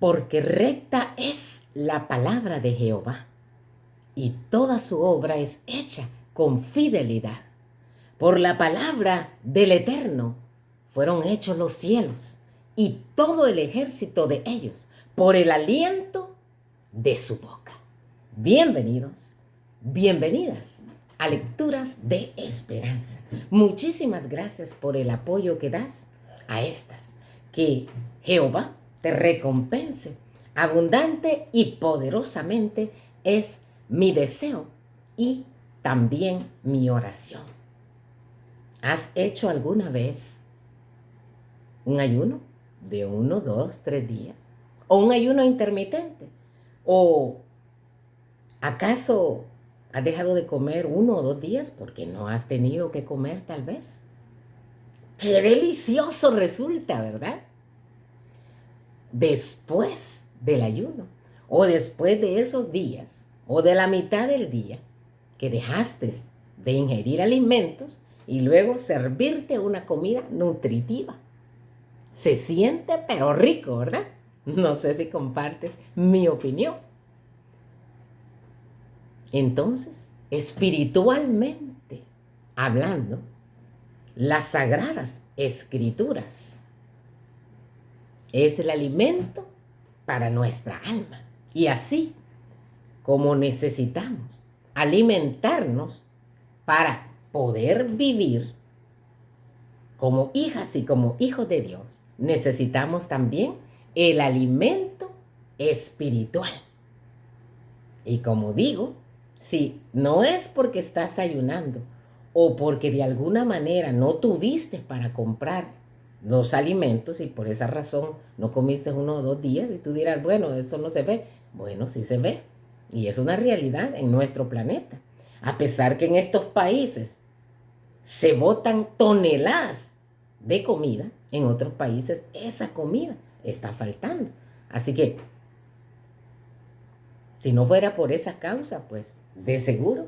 Porque recta es la palabra de Jehová, y toda su obra es hecha con fidelidad. Por la palabra del Eterno fueron hechos los cielos y todo el ejército de ellos, por el aliento de su boca. Bienvenidos, bienvenidas a Lecturas de Esperanza. Muchísimas gracias por el apoyo que das a estas. Que Jehová te recompense abundante y poderosamente es mi deseo y también mi oración. ¿Has hecho alguna vez un ayuno de 1, 2, 3 días? ¿O un ayuno intermitente? ¿O acaso has dejado de comer 1 o 2 días porque no has tenido que comer tal vez? ¡Qué delicioso resulta!, ¿verdad? Después del ayuno, o después de esos días, o de la mitad del día, que dejaste de ingerir alimentos y luego servirte una comida nutritiva. Se siente pero rico, ¿verdad? No sé si compartes mi opinión. Entonces, espiritualmente hablando, las sagradas escrituras es el alimento para nuestra alma. Y así como necesitamos alimentarnos para poder vivir como hijas y como hijos de Dios, necesitamos también el alimento espiritual. Y como digo, si no es porque estás ayunando o porque de alguna manera no tuviste para comprar los alimentos y por esa razón no comiste 1 o 2 días y tú dirás, bueno, eso no se ve. Bueno, sí se ve y es una realidad en nuestro planeta. A pesar que en estos países se botan toneladas de comida, en otros países esa comida está faltando. Así que, si no fuera por esa causa, pues de seguro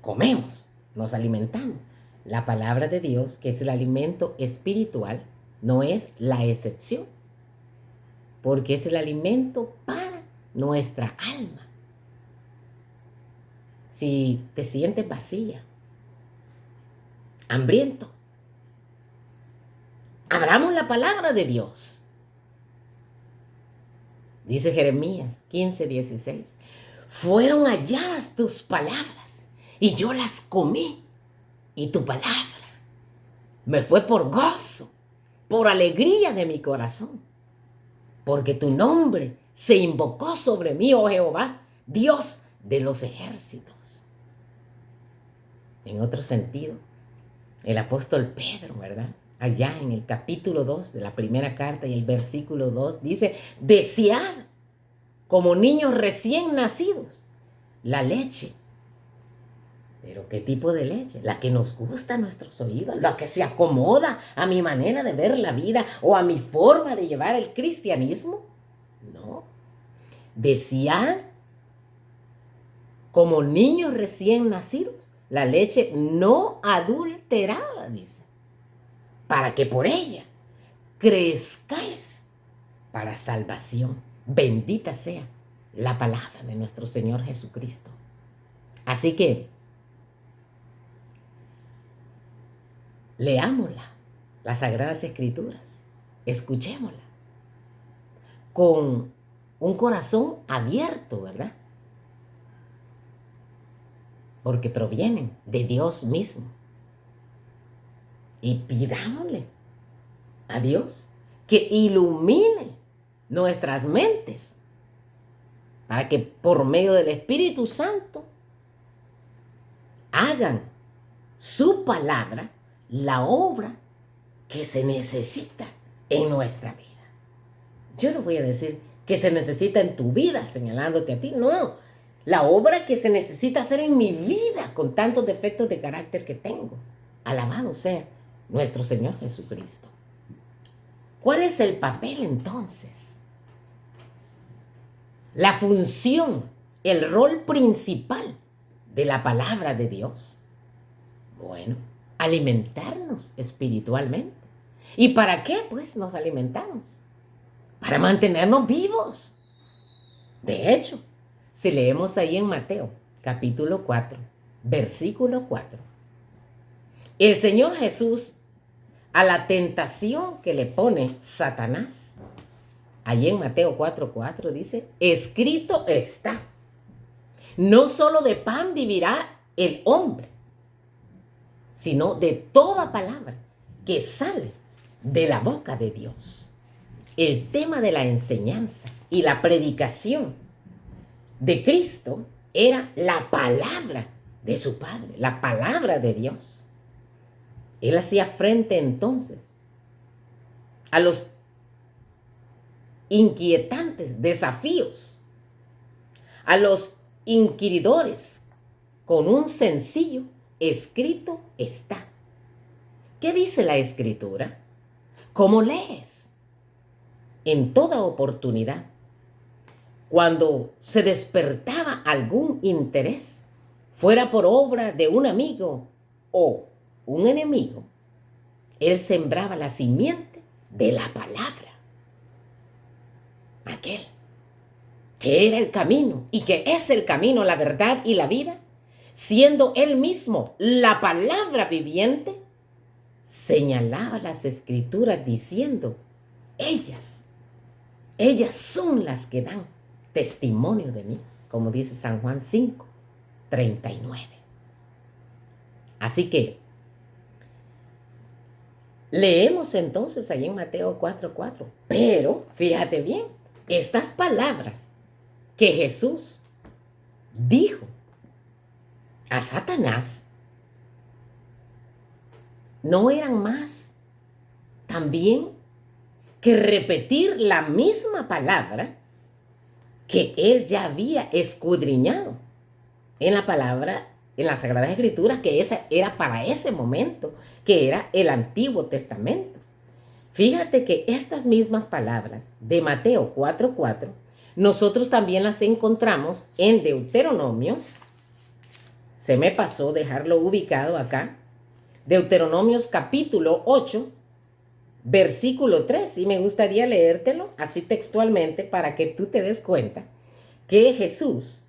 comemos, nos alimentamos. La palabra de Dios, que es el alimento espiritual, no es la excepción, porque es el alimento para nuestra alma. Si te sientes vacía, hambriento, abramos la palabra de Dios. Dice Jeremías 15:16, fueron halladas tus palabras y yo las comí, y tu palabra me fue por gozo, por alegría de mi corazón, porque tu nombre se invocó sobre mí, oh Jehová, Dios de los ejércitos. En otro sentido, el apóstol Pedro, ¿verdad? Allá en el capítulo 2 de la primera carta y el versículo 2 dice, desead como niños recién nacidos la leche. ¿Pero qué tipo de leche? La que nos gusta a nuestros oídos, la que se acomoda a mi manera de ver la vida o a mi forma de llevar el cristianismo. No. Desead como niños recién nacidos la leche no adulterada, dice, para que por ella crezcáis para salvación. Bendita sea la palabra de nuestro Señor Jesucristo. Así que leámosla, las Sagradas Escrituras, escuchémosla con un corazón abierto, ¿verdad? Porque provienen de Dios mismo. Y pidámosle a Dios que ilumine nuestras mentes para que por medio del Espíritu Santo hagan su palabra la obra que se necesita en nuestra vida. Yo no voy a decir que se necesita en tu vida, señalándote a ti, no. La obra que se necesita hacer en mi vida con tantos defectos de carácter que tengo. Alabado sea nuestro Señor Jesucristo. ¿Cuál es el papel entonces? La función, el rol principal de la palabra de Dios. Bueno, alimentarnos espiritualmente. ¿Y para qué, pues, nos alimentamos? para mantenernos vivos. De hecho, si leemos ahí en Mateo, capítulo 4, versículo 4, el Señor Jesús, a la tentación que le pone Satanás, allí en Mateo 4:4 dice, escrito está, no solo de pan vivirá el hombre, sino de toda palabra que sale de la boca de Dios. El tema de la enseñanza y la predicación de Cristo era la palabra de su Padre, la palabra de Dios. Él hacía frente entonces a los inquietantes desafíos, a los inquiridores, con un sencillo escrito está. ¿Qué dice la Escritura? ¿Cómo lees? En toda oportunidad, cuando se despertaba algún interés, fuera por obra de un amigo o un enemigo, él sembraba la simiente de la palabra. Aquel que era el camino y que es el camino, la verdad y la vida, siendo él mismo la palabra viviente, señalaba las Escrituras diciendo, ellas son las que dan testimonio de mí, como dice San Juan 5:39. Así que leemos entonces ahí en Mateo 4:4, pero fíjate bien, estas palabras que Jesús dijo a Satanás no eran más también que repetir la misma palabra que él ya había escudriñado en la palabra, en las Sagradas Escrituras, que esa era para ese momento, que era el Antiguo Testamento. Fíjate que estas mismas palabras de Mateo 4:4, nosotros también las encontramos en Deuteronomios. Se me pasó dejarlo ubicado acá. Deuteronomios capítulo 8, versículo 3. Y me gustaría leértelo así textualmente para que tú te des cuenta que Jesús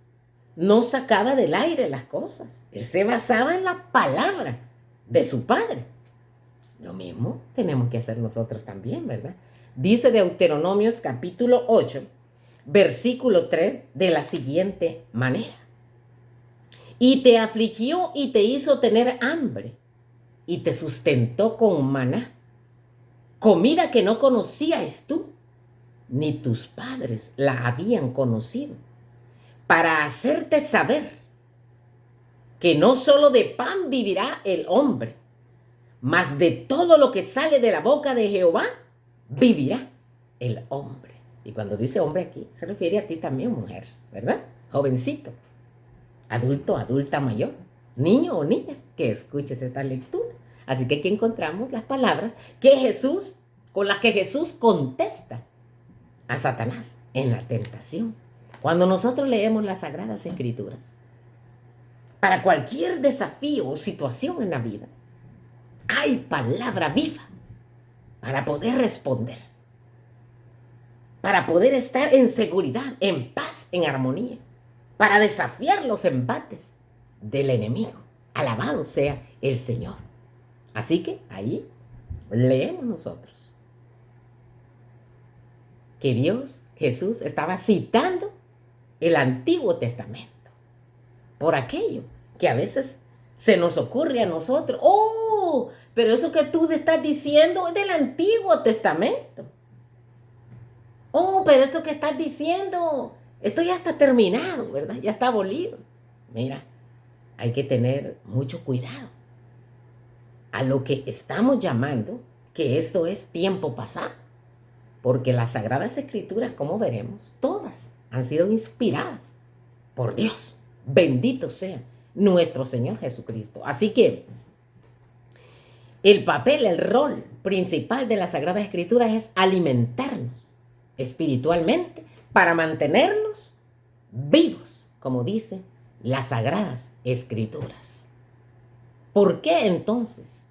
no sacaba del aire las cosas. Él se basaba en la palabra de su Padre. Lo mismo tenemos que hacer nosotros también, ¿verdad? Dice Deuteronomios capítulo 8, versículo 3 de la siguiente manera. Y te afligió y te hizo tener hambre y te sustentó con maná, comida que no conocías tú, ni tus padres la habían conocido, para hacerte saber que no solo de pan vivirá el hombre, mas de todo lo que sale de la boca de Jehová vivirá el hombre. Y cuando dice hombre aquí, se refiere a ti también, mujer, ¿verdad? Jovencito, adulto, adulta mayor, niño o niña, que escuches esta lectura. Así que aquí encontramos las palabras con las que Jesús contesta a Satanás en la tentación. Cuando nosotros leemos las Sagradas Escrituras, para cualquier desafío o situación en la vida, hay palabra viva para poder responder, para poder estar en seguridad, en paz, en armonía, para desafiar los embates del enemigo. Alabado sea el Señor. Así que ahí leemos nosotros que Jesús estaba citando el Antiguo Testamento por aquello que a veces se nos ocurre a nosotros. ¡Oh! Pero eso que tú estás diciendo es del Antiguo Testamento. ¡Oh! Pero esto que estás diciendo, esto ya está terminado, ¿verdad? Ya está abolido. Mira, hay que tener mucho cuidado a lo que estamos llamando que esto es tiempo pasado. Porque las Sagradas Escrituras, como veremos, todas han sido inspiradas por Dios. Bendito sea nuestro Señor Jesucristo. Así que el papel, el rol principal de las Sagradas Escrituras es alimentarnos espiritualmente para mantenernos vivos, como dice las Sagradas Escrituras. ¿Por qué entonces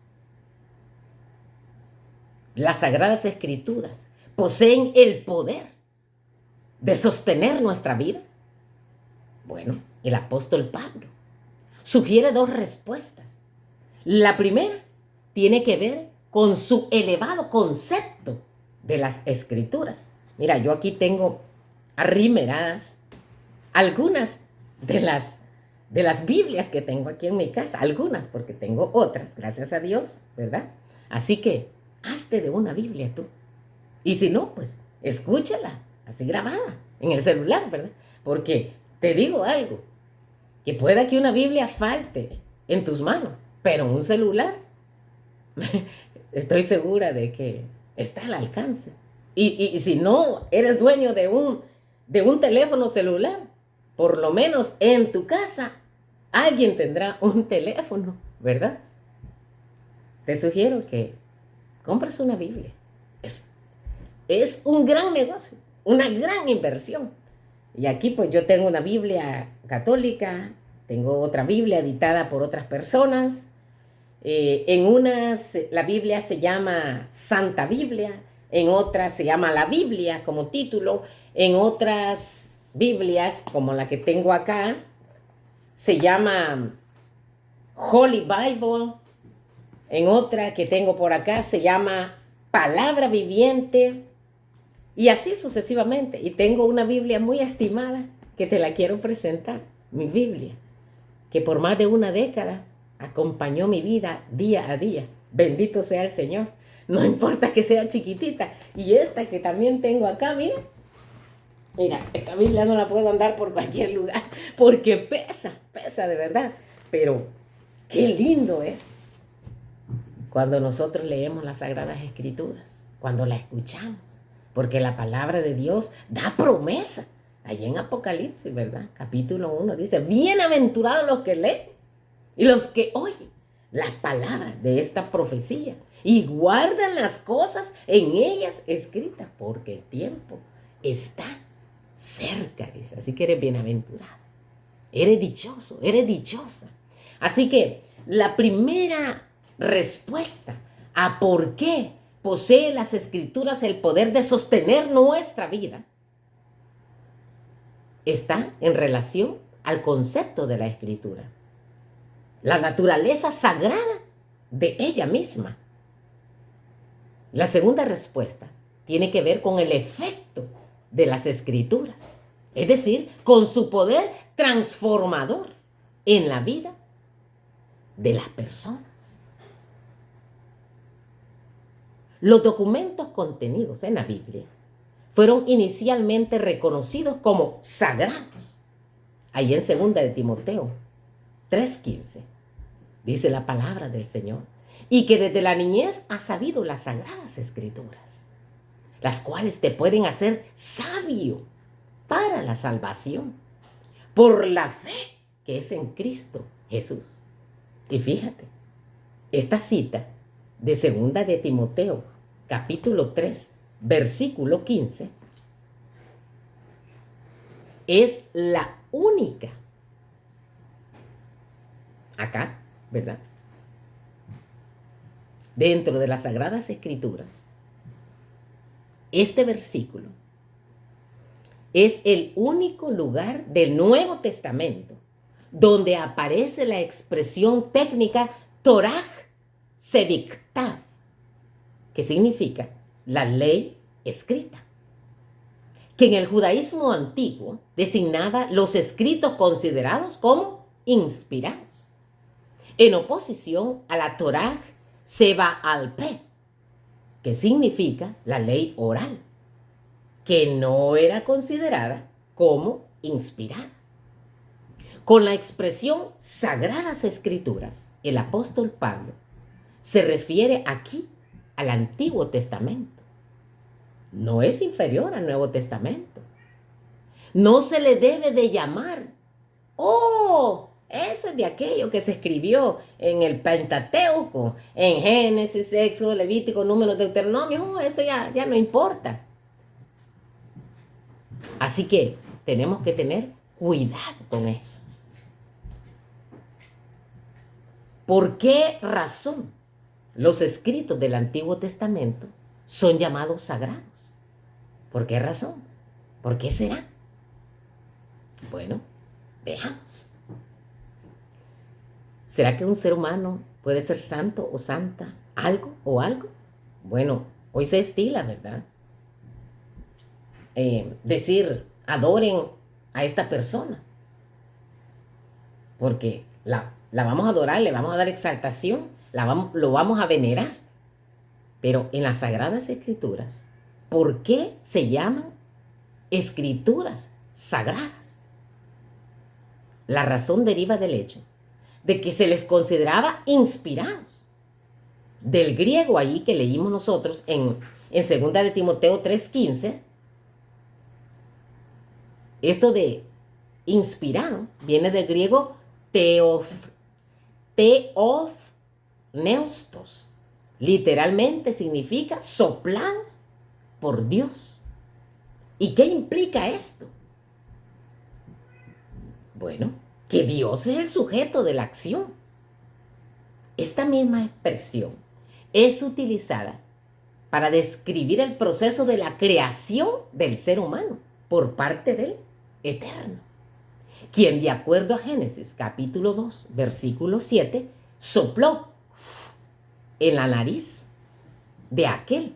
las Sagradas Escrituras poseen el poder de sostener nuestra vida? Bueno, el apóstol Pablo sugiere dos respuestas. La primera tiene que ver con su elevado concepto de las escrituras. Mira, yo aquí tengo arrimeradas algunas de las Biblias que tengo aquí en mi casa, algunas, porque tengo otras, gracias a Dios, ¿verdad? Así que hazte de una Biblia tú. Y si no, pues escúchala, así grabada, en el celular, ¿verdad? Porque te digo algo, que pueda que una Biblia falte en tus manos, pero un celular, estoy segura de que está al alcance. Y si no eres dueño de un teléfono celular, por lo menos en tu casa, alguien tendrá un teléfono, ¿verdad? Te sugiero que compres una Biblia. Es un gran negocio, una gran inversión. Y aquí pues yo tengo una Biblia católica, tengo otra Biblia editada por otras personas. En unas la Biblia se llama Santa Biblia, en otras se llama la Biblia como título, en otras Biblias como la que tengo acá se llama Holy Bible, en otra que tengo por acá se llama Palabra Viviente, y así sucesivamente. Y tengo una Biblia muy estimada que te la quiero presentar, mi Biblia, que por más de una década acompañó mi vida día a día. Bendito sea el Señor. No importa que sea chiquitita. Y esta que también tengo acá, mira, esta Biblia no la puedo andar por cualquier lugar porque pesa de verdad. Pero qué lindo es cuando nosotros leemos las Sagradas Escrituras, cuando la escuchamos, porque la palabra de Dios da promesa. Allí en Apocalipsis, ¿verdad? Capítulo 1 dice, bienaventurados los que leen y los que oyen las palabras de esta profecía y guardan las cosas en ellas escritas, porque el tiempo está cerca, dice. Así que eres bienaventurado, eres dichoso, eres dichosa. Así que la primera respuesta a por qué posee las escrituras el poder de sostener nuestra vida está en relación al concepto de la escritura, la naturaleza sagrada de ella misma. La segunda respuesta tiene que ver con el efecto de las escrituras, es decir, con su poder transformador en la vida de las personas. Los documentos contenidos en la Biblia fueron inicialmente reconocidos como sagrados. Ahí en 2 de Timoteo 3:15 dice la palabra del Señor, y que desde la niñez has sabido las sagradas escrituras, las cuales te pueden hacer sabio para la salvación por la fe que es en Cristo Jesús. Y fíjate, esta cita de 2 de Timoteo capítulo 3 versículo 15 es la única acá, ¿verdad? Dentro de las Sagradas Escrituras, este versículo es el único lugar del Nuevo Testamento donde aparece la expresión técnica Torah Seviktav, que significa la ley escrita, que en el judaísmo antiguo designaba los escritos considerados como inspirados, en oposición a la Torah Seba'al Peh, que significa la ley oral, que no era considerada como inspirada. Con la expresión Sagradas Escrituras, el apóstol Pablo se refiere aquí al Antiguo Testamento. No es inferior al Nuevo Testamento. No se le debe de llamar, eso es de aquello que se escribió en el Pentateuco, en Génesis, Éxodo, Levítico, Números, Deuteronomio. Eso ya no importa. Así que tenemos que tener cuidado con eso. ¿Por qué razón los escritos del Antiguo Testamento son llamados sagrados? ¿Por qué razón? ¿Por qué será? Bueno, veamos. ¿Será que un ser humano puede ser santo o santa? ¿Algo o algo? Bueno, hoy se estila, ¿verdad? Decir, adoren a esta persona. Porque la vamos a adorar, le vamos a dar exaltación, lo vamos a venerar. Pero en las Sagradas Escrituras, ¿por qué se llaman escrituras sagradas? La razón deriva del hecho de que se les consideraba inspirados. Del griego ahí que leímos nosotros en 2 de Timoteo 3:15, esto de inspirado viene del griego teofneustos. Literalmente significa soplados por Dios. ¿Y qué implica esto? Bueno, que Dios es el sujeto de la acción. Esta misma expresión es utilizada para describir el proceso de la creación del ser humano por parte del Eterno, quien de acuerdo a Génesis capítulo 2, versículo 7, sopló en la nariz de aquel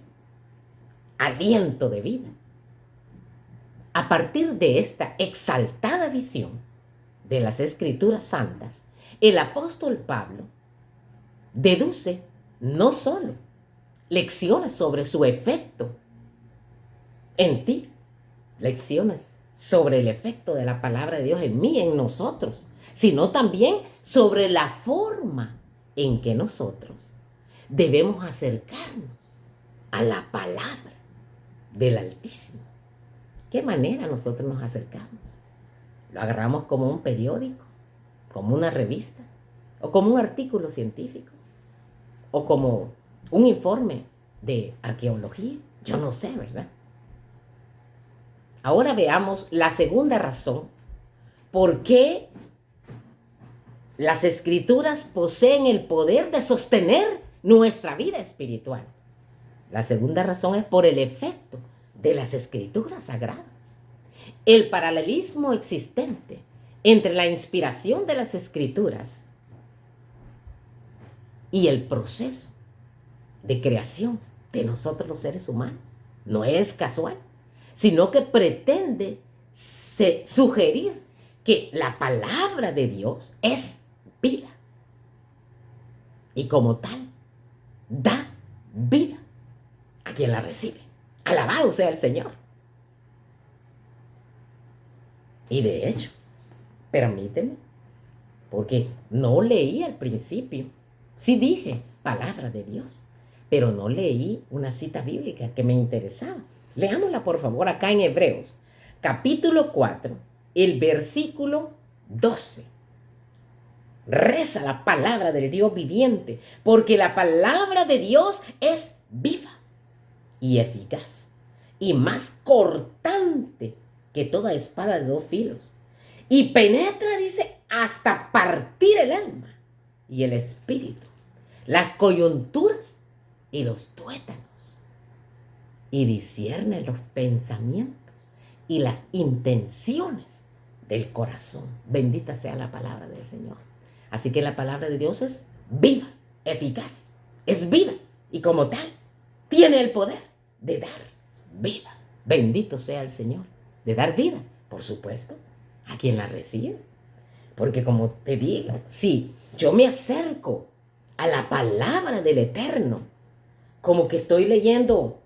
aliento de vida. A partir de esta exaltada visión de las Escrituras Santas, el apóstol Pablo deduce no solo lecciones sobre su efecto en ti, lecciones sobre el efecto de la palabra de Dios en mí, en nosotros, sino también sobre la forma en que nosotros debemos acercarnos a la palabra del Altísimo. ¿Qué manera nosotros nos acercamos? ¿Lo agarramos como un periódico, como una revista, o como un artículo científico, o como un informe de arqueología? Yo no sé, ¿verdad? Ahora veamos la segunda razón por qué las Escrituras poseen el poder de sostener nuestra vida espiritual. La segunda razón es por el efecto de las Escrituras sagradas. El paralelismo existente entre la inspiración de las Escrituras y el proceso de creación de nosotros los seres humanos no es casual, sino que pretende sugerir que la palabra de Dios es vida y como tal da vida a quien la recibe. Alabado sea el Señor. Y de hecho, permíteme, porque no leí al principio. Sí dije palabra de Dios, pero no leí una cita bíblica que me interesaba. Leámosla por favor acá en Hebreos, capítulo 4, el versículo 12. Reza la palabra del Dios viviente, porque la palabra de Dios es viva y eficaz y más cortante que toda espada de 2 filos. Y penetra, dice, hasta partir el alma y el espíritu, las coyunturas y los tuétanos, y discierne los pensamientos y las intenciones del corazón. Bendita sea la palabra del Señor. Así que la palabra de Dios es viva, eficaz, es vida y como tal tiene el poder de dar vida. Bendito sea el Señor, de dar vida, por supuesto, a quien la recibe. Porque como te digo, si yo me acerco a la palabra del Eterno, como que estoy leyendo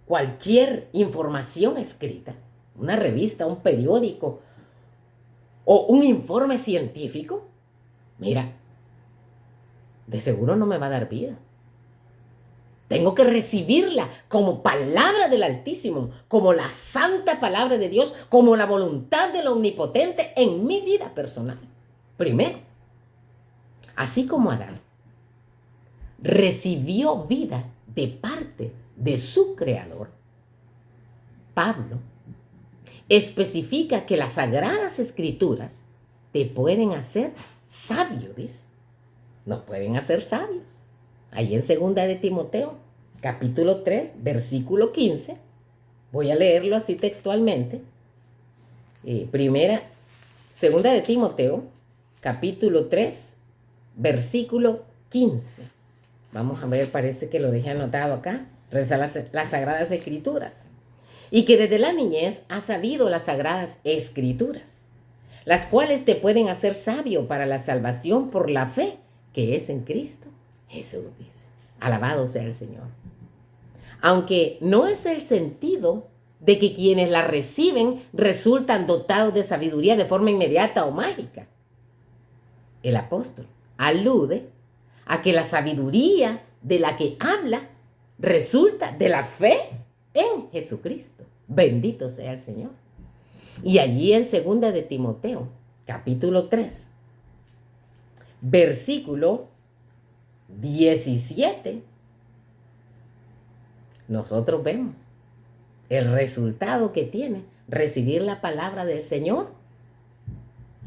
cualquier información escrita, una revista, un periódico o un informe científico, mira, de seguro no me va a dar vida. Tengo que recibirla como palabra del Altísimo, como la santa palabra de Dios, como la voluntad del Omnipotente en mi vida personal. Primero, así como Adán recibió vida de parte de su Creador, Pablo especifica que las Sagradas Escrituras te pueden hacer sabio, dice. Nos pueden hacer sabios. Ahí en 2 de Timoteo, capítulo 3, versículo 15, Voy a leerlo así textualmente. Segunda de Timoteo, capítulo 3, versículo 15. Vamos a ver, parece que lo dejé anotado acá. Reza las Sagradas Escrituras. Y que desde la niñez has sabido las Sagradas Escrituras, las cuales te pueden hacer sabio para la salvación por la fe que es en Cristo Jesús, dice. Alabado sea el Señor. Aunque no es el sentido de que quienes la reciben resultan dotados de sabiduría de forma inmediata o mágica. El apóstol alude a que la sabiduría de la que habla resulta de la fe en Jesucristo. Bendito sea el Señor. Y allí en 2 de Timoteo, capítulo 3, versículo 17, nosotros vemos el resultado que tiene recibir la palabra del Señor,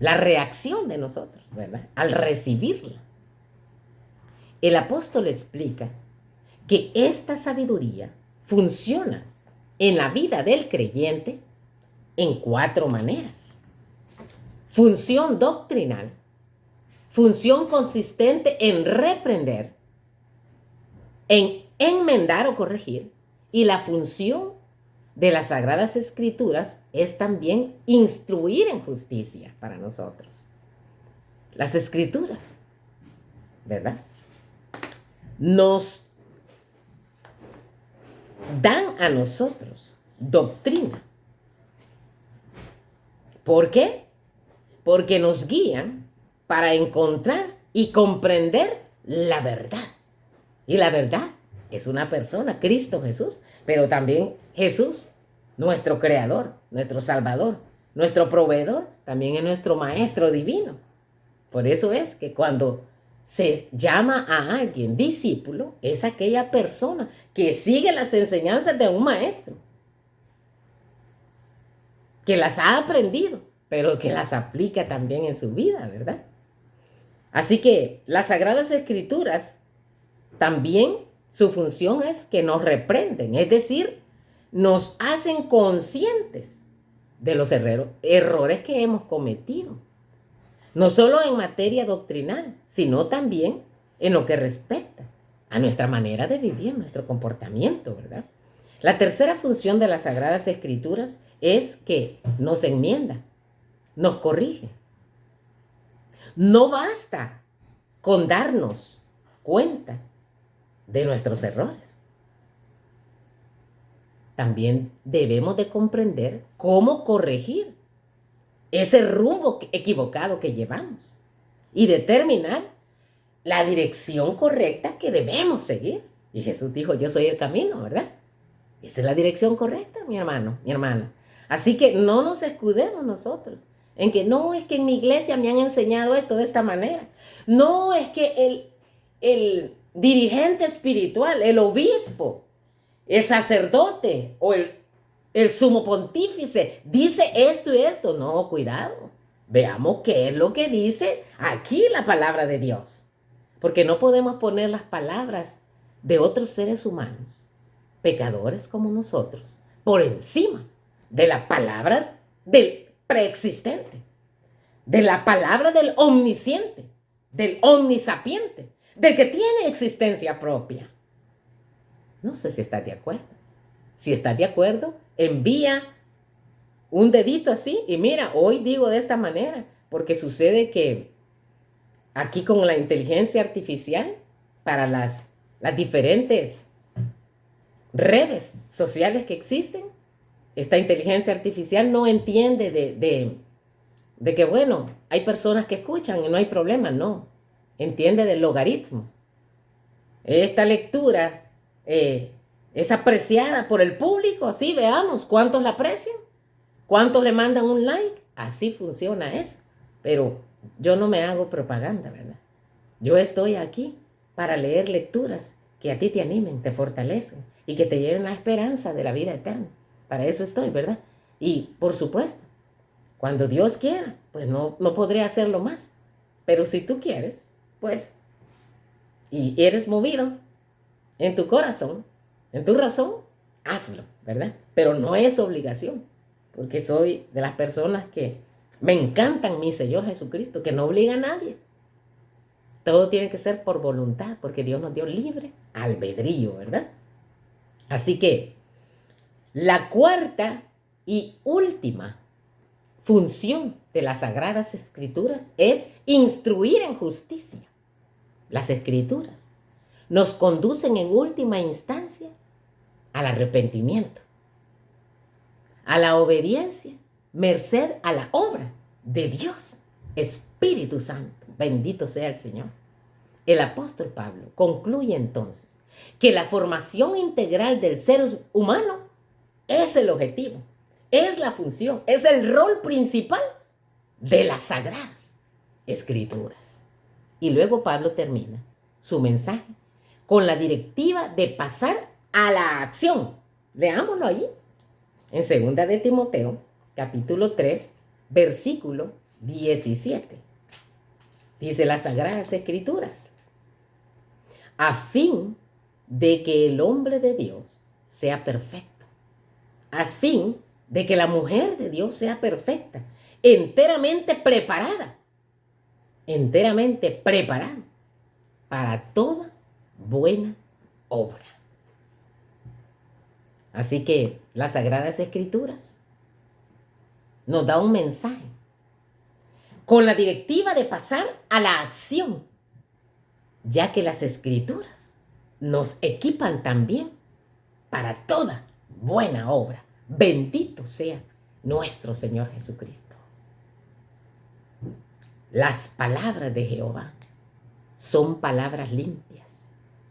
la reacción de nosotros, ¿verdad? Al recibirla. El apóstol explica que esta sabiduría funciona en la vida del creyente en 4 maneras. Función doctrinal, función consistente en reprender, en enmendar o corregir, y la función de las Sagradas Escrituras es también instruir en justicia para nosotros. Las Escrituras, ¿verdad?, nos dan a nosotros doctrina. ¿Por qué? Porque nos guían para encontrar y comprender la verdad. Y la verdad es una persona, Cristo Jesús, pero también Jesús, nuestro Creador, nuestro Salvador, nuestro Proveedor, también es nuestro Maestro Divino. Por eso es que cuando se llama a alguien discípulo, es aquella persona que sigue las enseñanzas de un maestro, que las ha aprendido, pero que las aplica también en su vida, ¿verdad? Así que las Sagradas Escrituras también su función es que nos reprenden, es decir, nos hacen conscientes de los errores que hemos cometido. No solo en materia doctrinal, sino también en lo que respecta a nuestra manera de vivir, nuestro comportamiento, ¿verdad? La tercera función de las Sagradas Escrituras es que nos enmienda, nos corrige. No basta con darnos cuenta de nuestros errores. También debemos de comprender cómo corregir ese rumbo equivocado que llevamos y determinar la dirección correcta que debemos seguir. Y Jesús dijo, yo soy el camino, ¿verdad? Esa es la dirección correcta, mi hermano, mi hermana. Así que no nos escudemos nosotros en que no, es que en mi iglesia me han enseñado esto de esta manera. No, es que el dirigente espiritual, el obispo, el sacerdote o el sumo pontífice dice esto y esto. No, cuidado. Veamos qué es lo que dice aquí la palabra de Dios. Porque no podemos poner las palabras de otros seres humanos, pecadores como nosotros, por encima de la palabra del preexistente, de la palabra del omnisciente, del omnisapiente, del que tiene existencia propia. No sé si estás de acuerdo. Si estás de acuerdo, envía un dedito así y mira, hoy digo de esta manera, porque sucede que aquí con la inteligencia artificial, para las diferentes redes sociales que existen, esta inteligencia artificial no entiende de que, bueno, hay personas que escuchan y no hay problema, no. Entiende de logaritmos. Esta lectura es apreciada por el público, así veamos cuántos la aprecian, cuántos le mandan un like, así funciona eso. Pero yo no me hago propaganda, ¿verdad? Yo estoy aquí para leer lecturas que a ti te animen, te fortalecen y que te lleven la esperanza de la vida eterna. Para eso estoy, ¿verdad? Y por supuesto, cuando Dios quiera, pues no podré hacerlo más. Pero si tú quieres, pues, y eres movido en tu corazón, en tu razón, hazlo, ¿verdad? Pero no es obligación, porque soy de las personas que me encantan mi Señor Jesucristo, que no obliga a nadie. Todo tiene que ser por voluntad, porque Dios nos dio libre albedrío, ¿verdad? Así que la cuarta y última función de las Sagradas Escrituras es instruir en justicia. Las Escrituras nos conducen en última instancia al arrepentimiento, a la obediencia, merced a la obra de Dios, Espíritu Santo. Bendito sea el Señor. El apóstol Pablo concluye entonces que la formación integral del ser humano es el objetivo, es la función, es el rol principal de las Sagradas Escrituras. Y luego Pablo termina su mensaje con la directiva de pasar a la acción. Leámoslo allí, en 2 de Timoteo, capítulo 3, versículo 17. Dice las Sagradas Escrituras: a fin de que el hombre de Dios sea perfecto, a fin de que la mujer de Dios sea perfecta, enteramente preparada para toda buena obra. Así que las Sagradas Escrituras nos da un mensaje con la directiva de pasar a la acción, ya que las Escrituras nos equipan también para toda buena obra. Bendito sea nuestro Señor Jesucristo. Las palabras de Jehová son palabras limpias,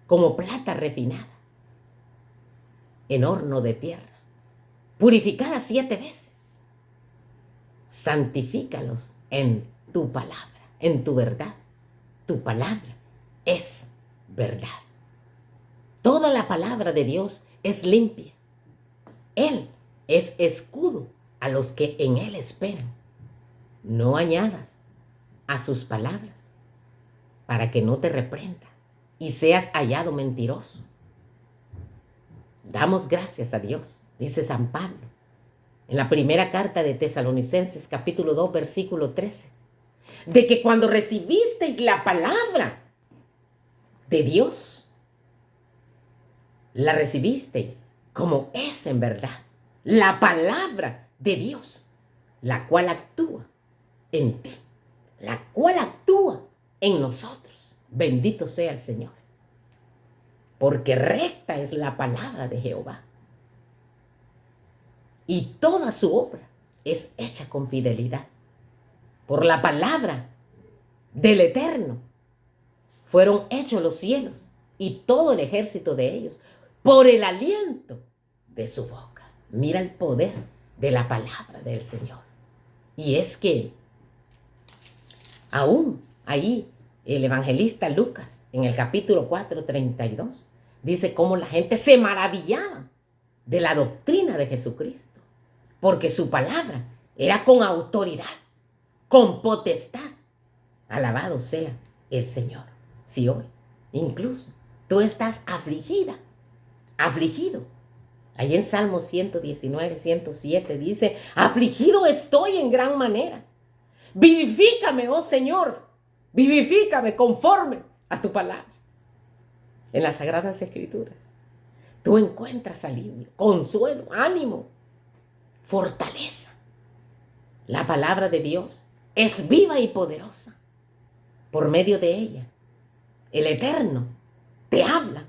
como plata refinada en horno de tierra, purificada 7 veces. Santifícalos en tu palabra, en tu verdad. Tu palabra es verdad. Toda la palabra de Dios es limpia. Él es escudo a los que en Él esperan. No añadas a sus palabras para que no te reprenda y seas hallado mentiroso. Damos gracias a Dios, dice San Pablo, en la primera carta de Tesalonicenses, capítulo 2, versículo 13, de que cuando recibisteis la palabra de Dios, la recibisteis como es en verdad, la palabra de Dios, la cual actúa en ti, la cual actúa en nosotros. Bendito sea el Señor. Porque recta es la palabra de Jehová, y toda su obra es hecha con fidelidad. Por la palabra del Eterno fueron hechos los cielos y todo el ejército de ellos, por el aliento de su boca. Mira el poder de la palabra del Señor. Y es que aún ahí el evangelista Lucas, en el capítulo 4, 32, dice cómo la gente se maravillaba de la doctrina de Jesucristo, porque su palabra era con autoridad, con potestad. Alabado sea el Señor. Si hoy incluso tú estás afligida, afligido, ahí en Salmo 119, 107 dice: afligido estoy en gran manera. Vivifícame, oh Señor, vivifícame conforme a tu palabra. En las Sagradas Escrituras tú encuentras alivio, consuelo, ánimo, fortaleza. La palabra de Dios es viva y poderosa. Por medio de ella, el Eterno te habla,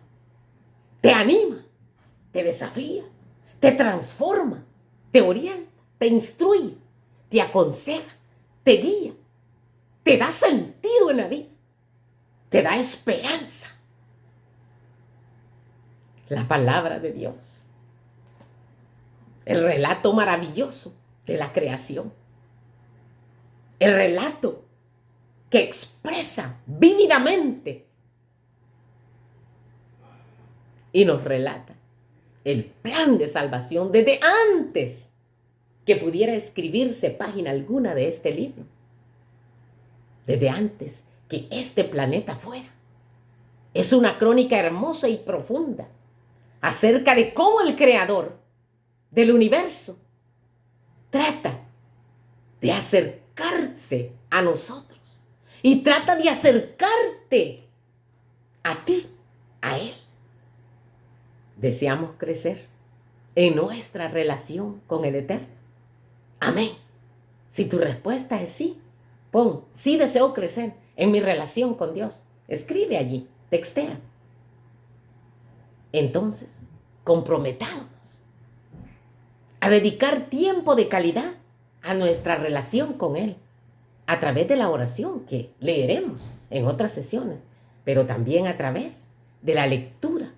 te anima, te desafía, te transforma, te orienta, te instruye, te aconseja, te guía, te da sentido en la vida, te da esperanza. La palabra de Dios, el relato maravilloso de la creación, el relato que expresa vívidamente y nos relata el plan de salvación desde antes que pudiera escribirse página alguna de este libro, desde antes que este planeta fuera. Es una crónica hermosa y profunda acerca de cómo el Creador del universo trata de acercarse a nosotros y trata de acercarte a ti, a Él. Deseamos crecer en nuestra relación con el Eterno. Amén. Si tu respuesta es sí, pon, sí deseo crecer en mi relación con Dios. Escribe allí, textea. Entonces, comprometámonos a dedicar tiempo de calidad a nuestra relación con Él a través de la oración que leeremos en otras sesiones, pero también a través de la lectura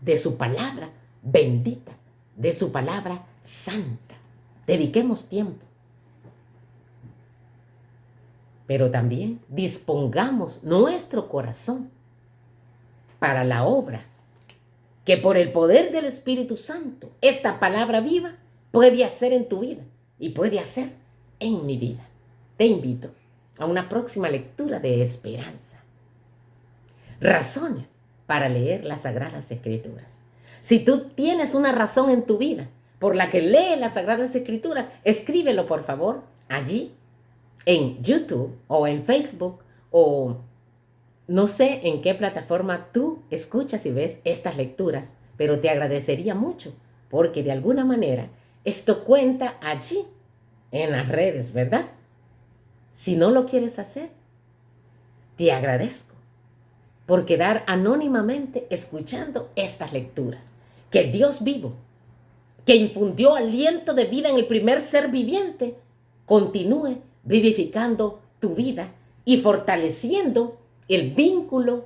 de su palabra bendita, de su palabra santa. Dediquemos tiempo. Pero también dispongamos nuestro corazón para la obra que por el poder del Espíritu Santo, esta palabra viva puede hacer en tu vida y puede hacer en mi vida. Te invito a una próxima lectura de esperanza. Razones para leer las Sagradas Escrituras. Si tú tienes una razón en tu vida por la que lees las Sagradas Escrituras, escríbelo por favor allí en YouTube o en Facebook o no sé en qué plataforma tú escuchas y ves estas lecturas, pero te agradecería mucho porque de alguna manera esto cuenta allí en las redes, ¿verdad? Si no lo quieres hacer, te agradezco por quedar anónimamente escuchando estas lecturas. Que el Dios vivo, que infundió aliento de vida en el primer ser viviente, continúe vivificando tu vida y fortaleciendo el vínculo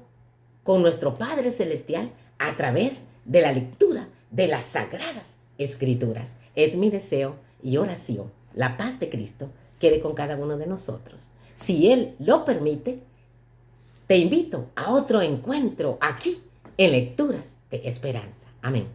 con nuestro Padre Celestial a través de la lectura de las Sagradas Escrituras. Es mi deseo y oración. La paz de Cristo quede con cada uno de nosotros. Si Él lo permite, te invito a otro encuentro aquí en Lecturas de Esperanza. Amén.